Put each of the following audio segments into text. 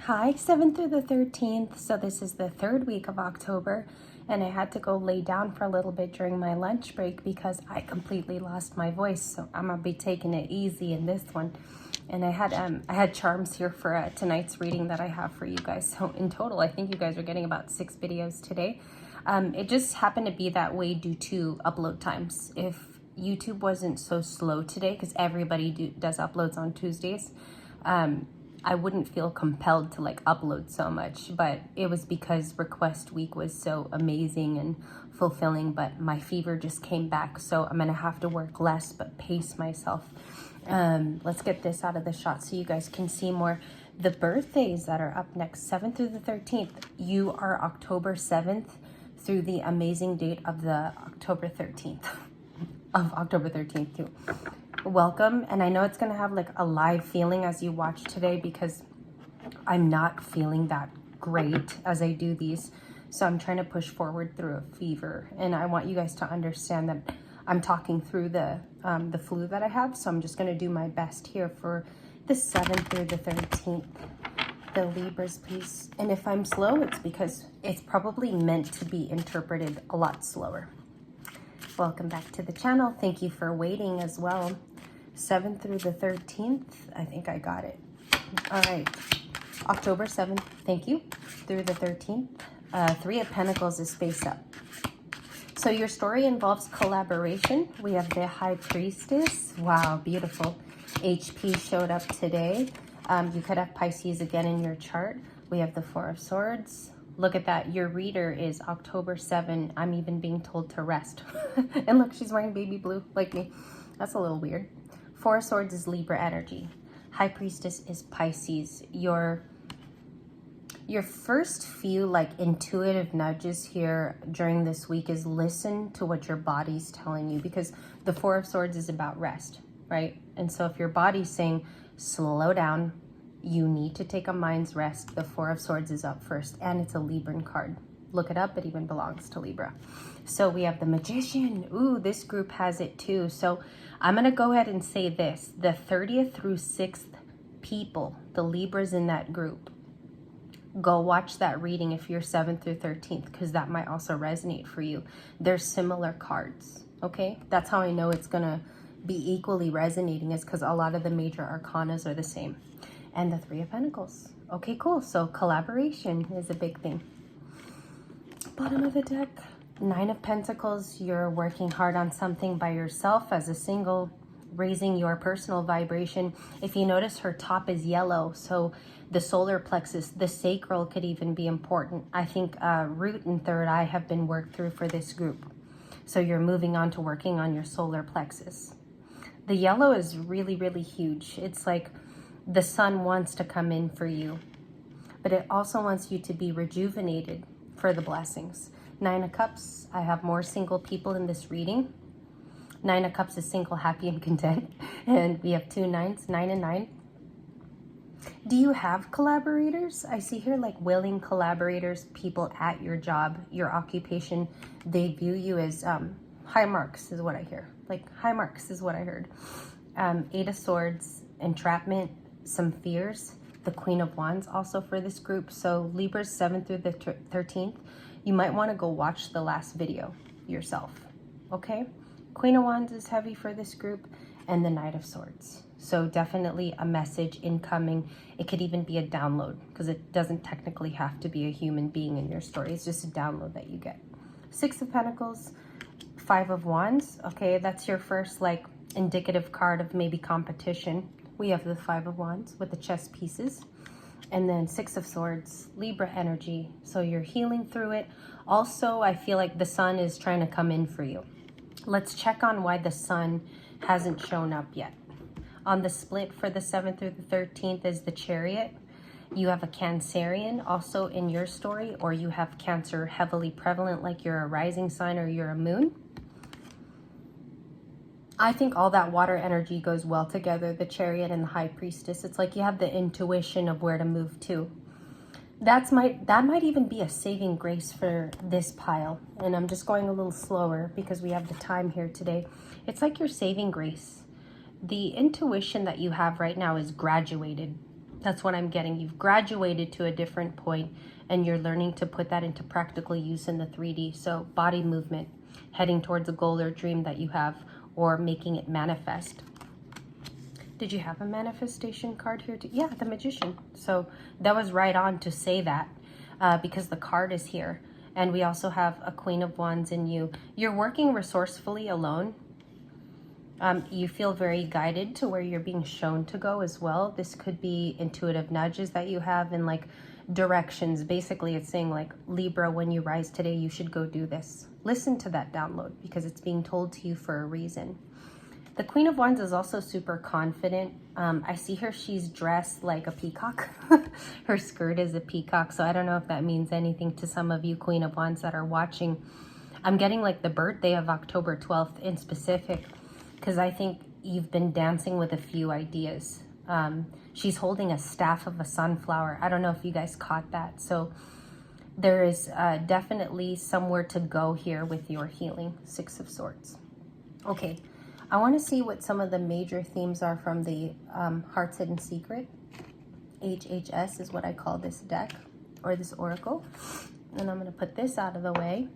Hi, 7th through the 13th. So this is the third week of October, and I had to go lay down for a little bit during my lunch break because I completely lost my voice. So I'm gonna be taking it easy in this one. And I had charms here for tonight's reading that I have for you guys. So in total, I think you guys are getting about 6 videos today. It just happened to be that way due to upload times. If YouTube wasn't so slow today, because everybody does uploads on Tuesdays, I wouldn't feel compelled to like upload so much, but it was because request week was so amazing and fulfilling, but my fever just came back, so I'm gonna have to work less but pace myself. Let's get this out of the shot so you guys can see more. The birthdays that are up next, 7th through the 13th, you are October 7th through the amazing date of the October 13th, of October 13th too. Welcome, and I know it's gonna have like a live feeling as you watch today because I'm not feeling that great as I do these, so I'm trying to push forward through a fever, and I want you guys to understand that I'm talking through the flu that I have, so I'm just gonna do my best here for the 7th through the 13th. The Libras, please. And if I'm slow, it's because it's probably meant to be interpreted a lot slower. Welcome back to the channel. Thank you for waiting as well. 7th through the 13th. I think I got it. All right. October 7th. Thank you. Through the 13th. 3 of Pentacles is face up. So your story involves collaboration. We have the High Priestess. Wow, beautiful. HP showed up today. You could have Pisces again in your chart. We have the 4 of Swords. Look at that. Your reader is October 7. I'm even being told to rest. And look, she's wearing baby blue like me. That's a little weird. 4 of Swords is Libra energy. High Priestess is Pisces. Your first few like intuitive nudges here during this week is listen to what your body's telling you, because the 4 of Swords is about rest, right? And so if your body's saying, slow down, you need to take a mind's rest, the 4 of Swords is up first, and it's a Libran card. Look it up, it even belongs to Libra. So we have the Magician. Ooh, this group has it too. So I'm gonna go ahead and say this. The 30th through 6th people, the Libras in that group, go watch that reading if you're 7th through 13th, because that might also resonate for you. They're similar cards, okay? That's how I know it's gonna be equally resonating, is because a lot of the major arcanas are the same. And the 3 of Pentacles. Okay, cool. So collaboration is a big thing. Bottom of the deck, 9 of Pentacles. You're working hard on something by yourself as a single, raising your personal vibration. If you notice, her top is yellow, so the solar plexus, the sacral could even be important. I think root and third eye have been worked through for this group. So you're moving on to working on your solar plexus. The yellow is really, really huge. It's like the sun wants to come in for you, but it also wants you to be rejuvenated for the blessings. 9 of Cups, I have more single people in this reading. 9 of Cups is single, happy, and content. And we have 2 9s, 9 and 9. Do you have collaborators? I see here like willing collaborators, people at your job, your occupation. They view you as high marks is what I hear. Like high marks is what I heard. 8 of Swords, entrapment, some fears. The Queen of Wands also for this group. So Libras 7th through the 13th, you might want to go watch the last video yourself, okay? Queen of Wands is heavy for this group, and the Knight of Swords. So definitely a message incoming. It could even be a download, because it doesn't technically have to be a human being in your story. It's just a download that you get. 6 of Pentacles, 5 of Wands. Okay, that's your first like indicative card of maybe competition. We have the 5 of Wands with the chess pieces. And then 6 of Swords, Libra energy. So you're healing through it. Also, I feel like the sun is trying to come in for you. Let's check on why the sun hasn't shown up yet. On the split for the 7th through the 13th is the Chariot. You have a Cancerian also in your story, or you have Cancer heavily prevalent, like you're a rising sign or you're a moon. I think all that water energy goes well together, the Chariot and the High Priestess. It's like you have the intuition of where to move to. That might even be a saving grace for this pile. And I'm just going a little slower because we have the time here today. It's like your saving grace. The intuition that you have right now is graduated. That's what I'm getting. You've graduated to a different point and you're learning to put that into practical use in the 3D. So body movement, heading towards a goal or dream that you have, or making it manifest. Did you have a manifestation card here too? Yeah, the Magician. So that was right on to say that because the card is here. And we also have a Queen of Wands in you. You're working resourcefully alone. You feel very guided to where you're being shown to go as well. This could be intuitive nudges that you have in like directions. Basically, it's saying like, Libra, when you rise today, you should go do this. Listen to that download because it's being told to you for a reason. The Queen of Wands is also super confident. I see her, she's dressed like a peacock. Her skirt is a peacock. So I don't know if that means anything to some of you Queen of Wands that are watching. I'm getting like the birthday of October 12th in specific, because I think you've been dancing with a few ideas. She's holding a staff of a sunflower. I don't know if you guys caught that. So there is definitely somewhere to go here with your healing. 6 of Swords. Okay, I want to see what some of the major themes are from the Heart's Hidden Secret. HHS is what I call this deck, or this oracle. And I'm going to put this out of the way.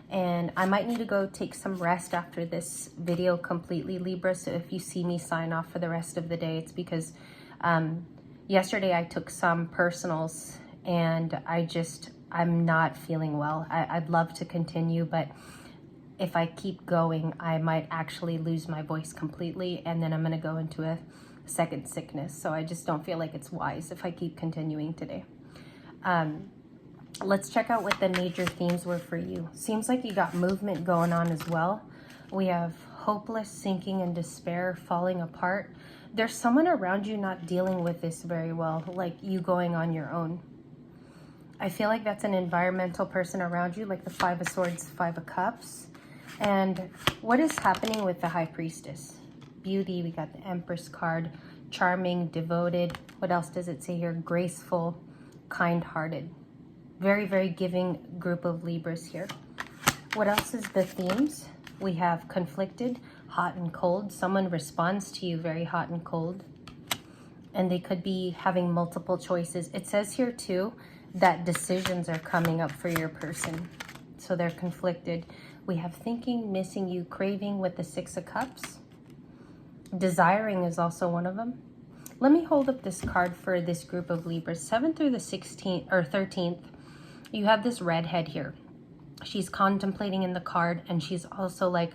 And I might need to go take some rest after this video completely, Libra. So if you see me sign off for the rest of the day, it's because yesterday I took some personals and I'm not feeling well. I'd love to continue, but if I keep going, I might actually lose my voice completely. And then I'm going to go into a second sickness. So I just don't feel like it's wise if I keep continuing today. Let's check out what the major themes were for you. Seems like you got movement going on as well. We have hopeless, sinking in despair, falling apart. There's someone around you not dealing with this very well, like you going on your own. I feel like that's an environmental person around you, like the 5 of Swords, 5 of Cups. And what is happening with the High Priestess? Beauty, we got the Empress card, charming, devoted. What else does it say here? Graceful, kind-hearted. Very, very giving group of Libras here. What else is the themes? We have conflicted, hot and cold. Someone responds to you very hot and cold. And they could be having multiple choices. It says here too that decisions are coming up for your person. So they're conflicted. We have thinking, missing you, craving with the 6 of Cups. Desiring is also one of them. Let me hold up this card for this group of Libras. 7th through the 16th or 13th. You have this redhead here. She's contemplating in the card, and she's also like,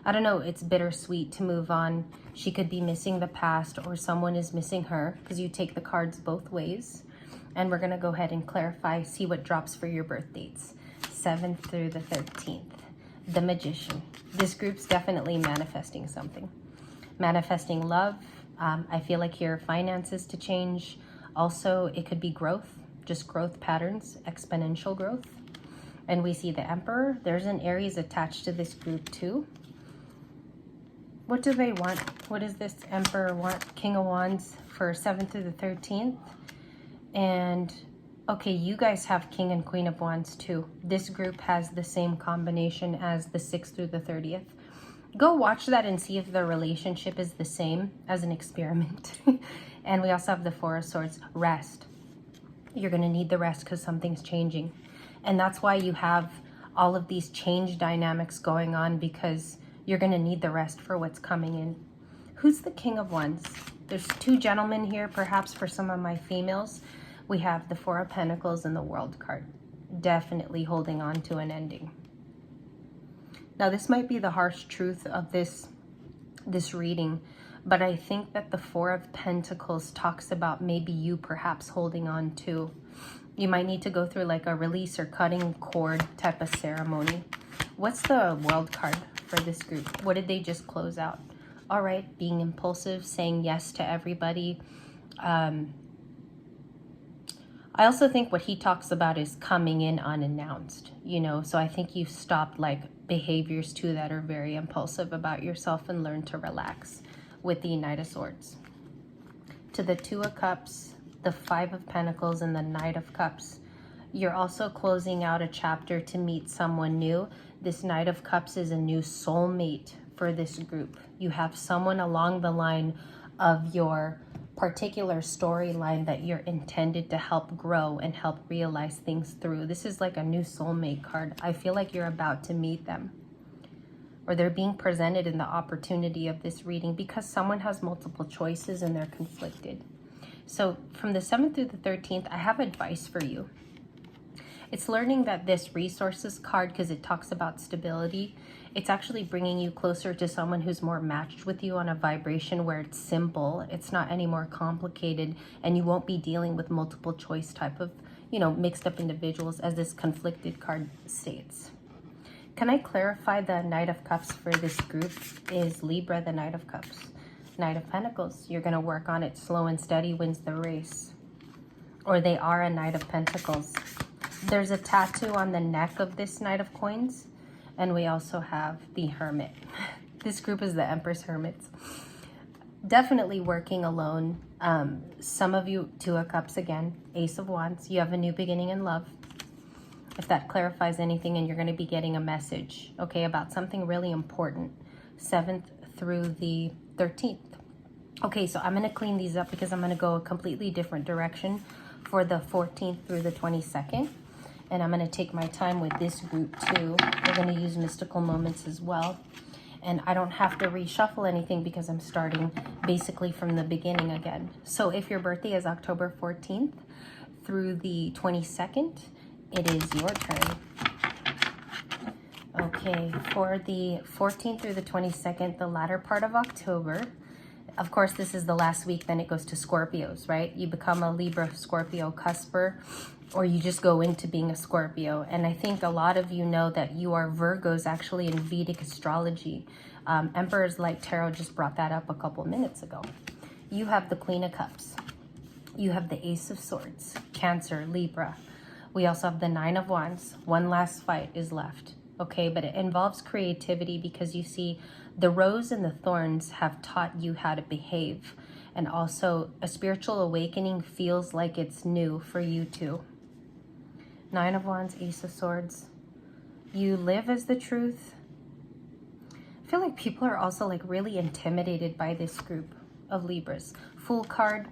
I don't know, it's bittersweet to move on. She could be missing the past, or someone is missing her, because you take the cards both ways. And we're going to go ahead and clarify, see what drops for your birth dates. 7th through the 13th. The Magician. This group's definitely manifesting something. Manifesting love. I feel like your finances to change. Also, it could be growth. Just growth patterns, exponential growth. And we see the Emperor. There's an Aries attached to this group too. What do they want? What does this Emperor want? King of Wands for 7th through the 13th. And okay, you guys have King and Queen of Wands too. This group has the same combination as the 6th through the 30th. Go watch that and see if the relationship is the same as an experiment. And we also have the 4 of Swords, rest. You're going to need the rest because something's changing. And that's why you have all of these change dynamics going on, because you're going to need the rest for what's coming in. Who's the King of Wands? There's 2 gentlemen here, perhaps for some of my females. We have the 4 of Pentacles and the World card. Definitely holding on to an ending. Now, this might be the harsh truth of this reading, but I think that the 4 of Pentacles talks about maybe you perhaps holding on to. You might need to go through like a release or cutting cord type of ceremony. What's the World card for this group? What did they just close out? All right, being impulsive, saying yes to everybody. I also think what he talks about is coming in unannounced, you know, so I think you've stopped like behaviors too that are very impulsive about yourself and learn to relax with the Knight of Swords. To the 2 of Cups, the 5 of Pentacles, and the Knight of Cups. You're also closing out a chapter to meet someone new. This Knight of Cups is a new soulmate for this group. You have someone along the line of your particular storyline that you're intended to help grow and help realize things through. This is like a new soulmate card. I feel like you're about to meet them, or they're being presented in the opportunity of this reading, because someone has multiple choices and they're conflicted. So from the 7th through the 13th, I have advice for you. It's learning that this resources card, because it talks about stability, it's actually bringing you closer to someone who's more matched with you on a vibration where it's simple, it's not any more complicated, and you won't be dealing with multiple choice type of, mixed up individuals, as this conflicted card states. Can I clarify the Knight of Cups for this group is Libra, the Knight of Cups. Knight of Pentacles, you're going to work on it. Slow and steady wins the race. Or they are a Knight of Pentacles. There's a tattoo on the neck of this Knight of Coins. And we also have the Hermit. This group is the Empress Hermits. Definitely working alone. Some of you, Two of Cups again. Ace of Wands. You have a new beginning in love. If that clarifies anything, and you're going to be getting a message, okay, about something really important. 7th through the 13th. Okay, so I'm going to clean these up because I'm going to go a completely different direction for the 14th through the 22nd. And I'm going to take my time with this group too. We're going to use mystical moments as well. And I don't have to reshuffle anything because I'm starting basically from the beginning again. So if your birthday is October 14th through the 22nd, it is your turn. Okay, for the 14th through the 22nd, the latter part of October, of course, this is the last week, then it goes to Scorpios, right? You become a Libra Scorpio cusper, or you just go into being a Scorpio. And I think a lot of you know that you are Virgos actually in Vedic astrology. Emperor's Light Tarot just brought that up a couple minutes ago. You have the Queen of Cups. You have the Ace of Swords, Cancer, Libra. We also have the Nine of Wands. One last fight is left. Okay, but it involves creativity because you see the rose and the thorns have taught you how to behave. And also a spiritual awakening feels like it's new for you too. Nine of Wands, Ace of Swords. You live as the truth. I feel like people are also like really intimidated by this group of Libras. Fool card.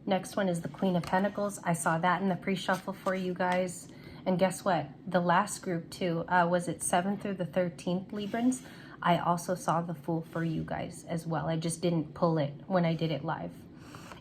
Next one is the Queen of Pentacles. I saw that in the pre-shuffle for you guys. And guess what? The last group too, was it 7th through the 13th Librans? I also saw the Fool for you guys as well. I just didn't pull it when I did it live.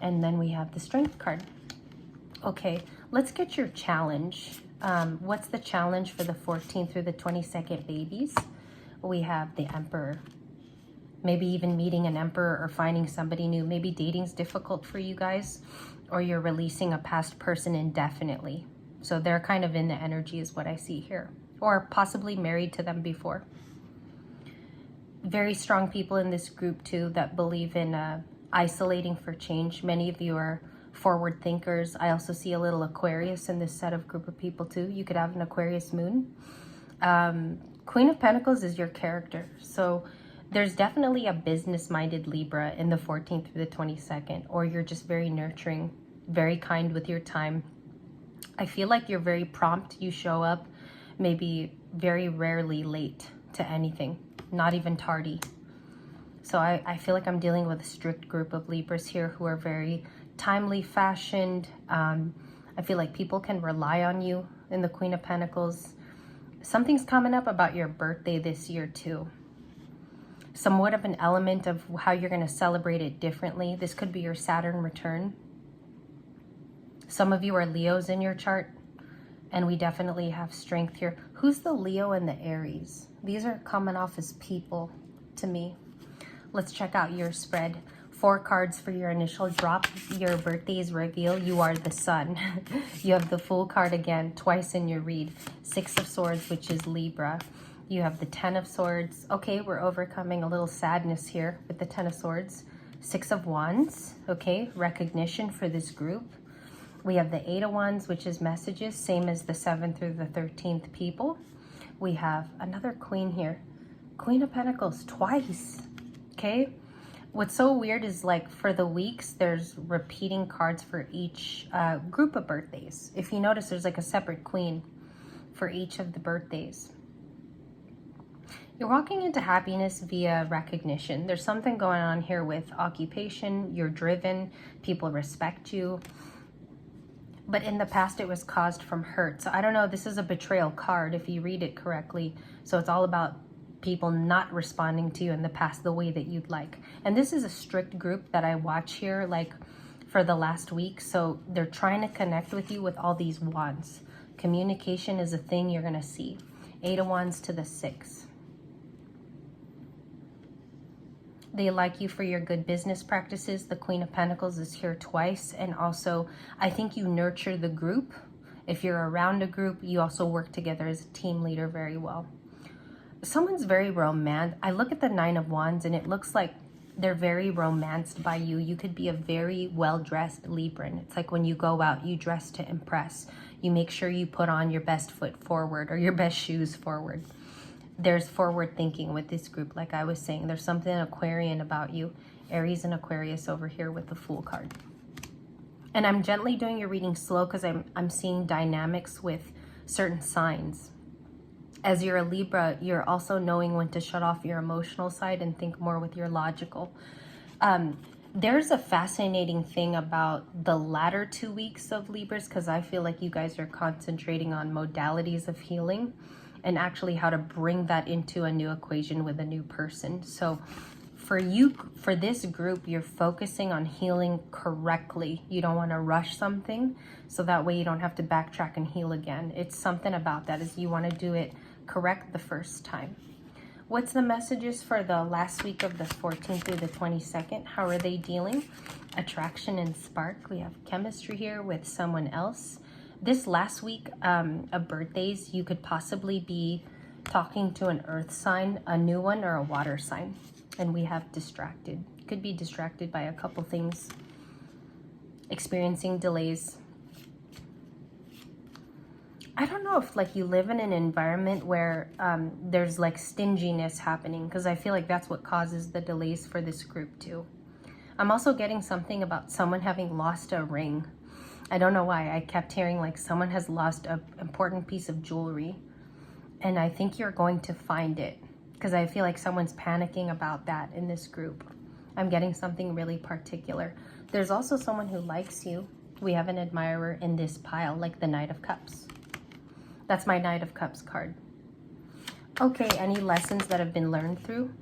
And then we have the Strength card. Okay, let's get your challenge. What's the challenge for the 14th through the 22nd babies? We have the Emperor. Maybe even meeting an Emperor or finding somebody new. Maybe dating's difficult for you guys, or you're releasing a past person indefinitely. So they're kind of in the energy is what I see here. Or possibly married to them before. Very strong people in this group too that believe in isolating for change. Many of you are forward thinkers. I also see a little Aquarius in this set of group of people too. You could have an Aquarius moon. Queen of Pentacles is your character. So there's definitely a business-minded Libra in the 14th through the 22nd, or you're just very nurturing, very kind with your time. I feel like you're very prompt. You show up maybe very rarely late to anything, not even tardy. So I feel like I'm dealing with a strict group of Libras here who are very timely fashioned. I feel like people can rely on you in the Queen of Pentacles. Something's coming up about your birthday this year too. Somewhat of an element of how you're going to celebrate it differently. This could be your Saturn return. Some of you are Leos in your chart, and we definitely have strength here. Who's the Leo and the Aries? These are coming off as people to me. Let's check out your spread. 4 cards for your initial drop. Your birthday's reveal. You are the Sun. You have the Fool card again, twice in your read. 6 of Swords, which is Libra. You have the 10 of Swords. Okay, we're overcoming a little sadness here with the 10 of Swords. 6 of Wands. Okay, recognition for this group. We have the 8 of Wands, which is messages, same as the 7th through the 13th people. We have another Queen here. Queen of Pentacles twice. Okay. What's so weird is like for the weeks, there's repeating cards for each group of birthdays. If you notice, there's like a separate queen for each of the birthdays. You're walking into happiness via recognition. There's something going on here with occupation. You're driven. People respect you. But in the past, it was caused from hurt. So I don't know. This is a betrayal card if you read it correctly. So it's all about people not responding to you in the past the way that you'd like. And this is a strict group that I watch here, like for the last week. So they're trying to connect with you with all these wands. Communication is a thing you're going to see. 8 of Wands to the 6. They like you for your good business practices. The Queen of Pentacles is here twice. And also, I think you nurture the group. If you're around a group, you also work together as a team leader very well. Someone's very romantic. I look at the 9 of Wands and it looks like they're very romanced by you. You could be a very well-dressed Libran. It's like when you go out, you dress to impress. You make sure you put on your best foot forward or your best shoes forward. There's forward thinking with this group, like I was saying. There's something Aquarian about you. Aries and Aquarius over here with the Fool card. And I'm gently doing your reading slow because I'm seeing dynamics with certain signs. As you're a Libra, you're also knowing when to shut off your emotional side and think more with your logical. There's a fascinating thing about the latter 2 weeks of Libras because I feel like you guys are concentrating on modalities of healing and actually how to bring that into a new equation with a new person. So for you, for this group, you're focusing on healing correctly. You don't want to rush something, so that way you don't have to backtrack and heal again. It's something about that is you want to do it correct the first time. What's the messages for the last week of the 14th through the 22nd? How are they dealing? Attraction and spark. We have chemistry here with someone else. This last week of birthdays, you could possibly be talking to an earth sign, a new one, or a water sign. And we have distracted. Could be distracted by a couple things. Experiencing delays. I don't know if like you live in an environment where there's like stinginess happening, because I feel like that's what causes the delays for this group too. I'm also getting something about someone having lost a ring. I don't know why. I kept hearing like someone has lost an important piece of jewelry. And I think you're going to find it, because I feel like someone's panicking about that in this group. I'm getting something really particular. There's also someone who likes you. We have an admirer in this pile, like the Knight of Cups. That's my Knight of Cups card. Okay, any lessons that have been learned through?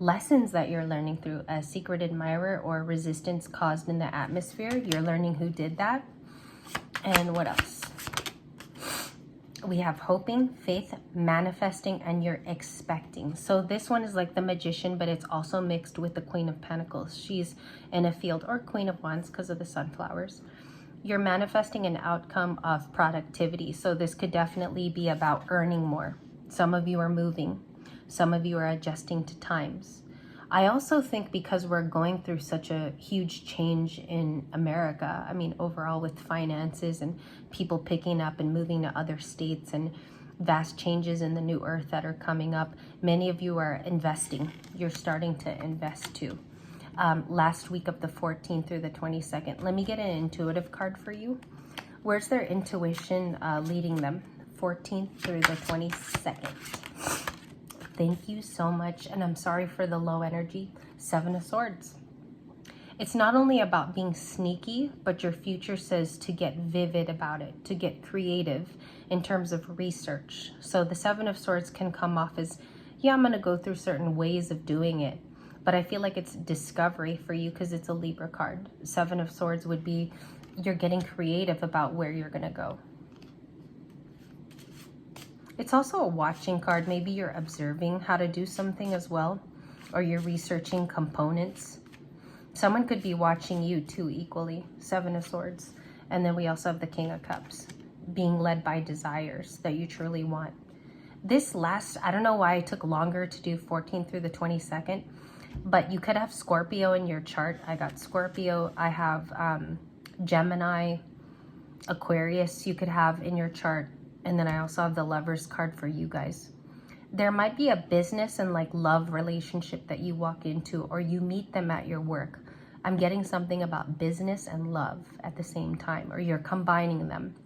Lessons that you're learning through. A secret admirer or resistance caused in the atmosphere. You're learning who did that. And what else? We have hoping, faith, manifesting, and you're expecting. So this one is like the Magician, but it's also mixed with the Queen of Pentacles. She's in a field, or Queen of Wands because of the sunflowers. You're manifesting an outcome of productivity. So this could definitely be about earning more. Some of you are moving. Some of you are adjusting to times. I also think because we're going through such a huge change in America, I mean, overall with finances and people picking up and moving to other states and vast changes in the new earth that are coming up, many of you are investing. You're starting to invest too. Last week of the 14th through the 22nd. Let me get an intuitive card for you. Where's their intuition leading them? 14th through the 22nd. Thank you so much. And I'm sorry for the low energy. 7 of Swords. It's not only about being sneaky, but your future says to get vivid about it, to get creative in terms of research. So the 7 of Swords can come off as, yeah, I'm going to go through certain ways of doing it. But I feel like it's discovery for you because it's a Libra card. 7 of Swords would be you're getting creative about where you're going to go. It's also a watching card. Maybe you're observing how to do something as well, or you're researching components. Someone could be watching you too equally. 7 of Swords. And then we also have the King of Cups, being led by desires that you truly want. This last, I don't know why it took longer to do 14th through the 22nd, but you could have Scorpio in your chart. I got Scorpio. I have Gemini, Aquarius you could have in your chart. And then I also have the Lovers card for you guys. There might be a business and like love relationship that you walk into, or you meet them at your work. I'm getting something about business and love at the same time, or you're combining them.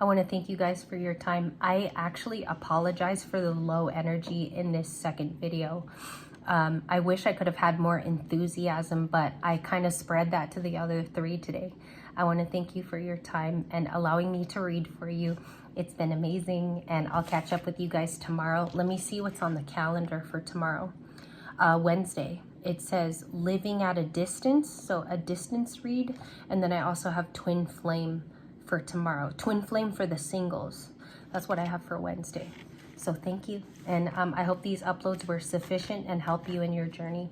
I want to thank you guys for your time. I actually apologize for the low energy in this second video. I wish I could have had more enthusiasm, but I kind of spread that to the other 3 today. I want to thank you for your time and allowing me to read for you. It's been amazing, and I'll catch up with you guys tomorrow. Let me see what's on the calendar for tomorrow. Wednesday, it says living at a distance, so a distance read. And then I also have twin flame for tomorrow. Twin flame for the singles. That's what I have for Wednesday. So thank you. And I hope these uploads were sufficient and help you in your journey.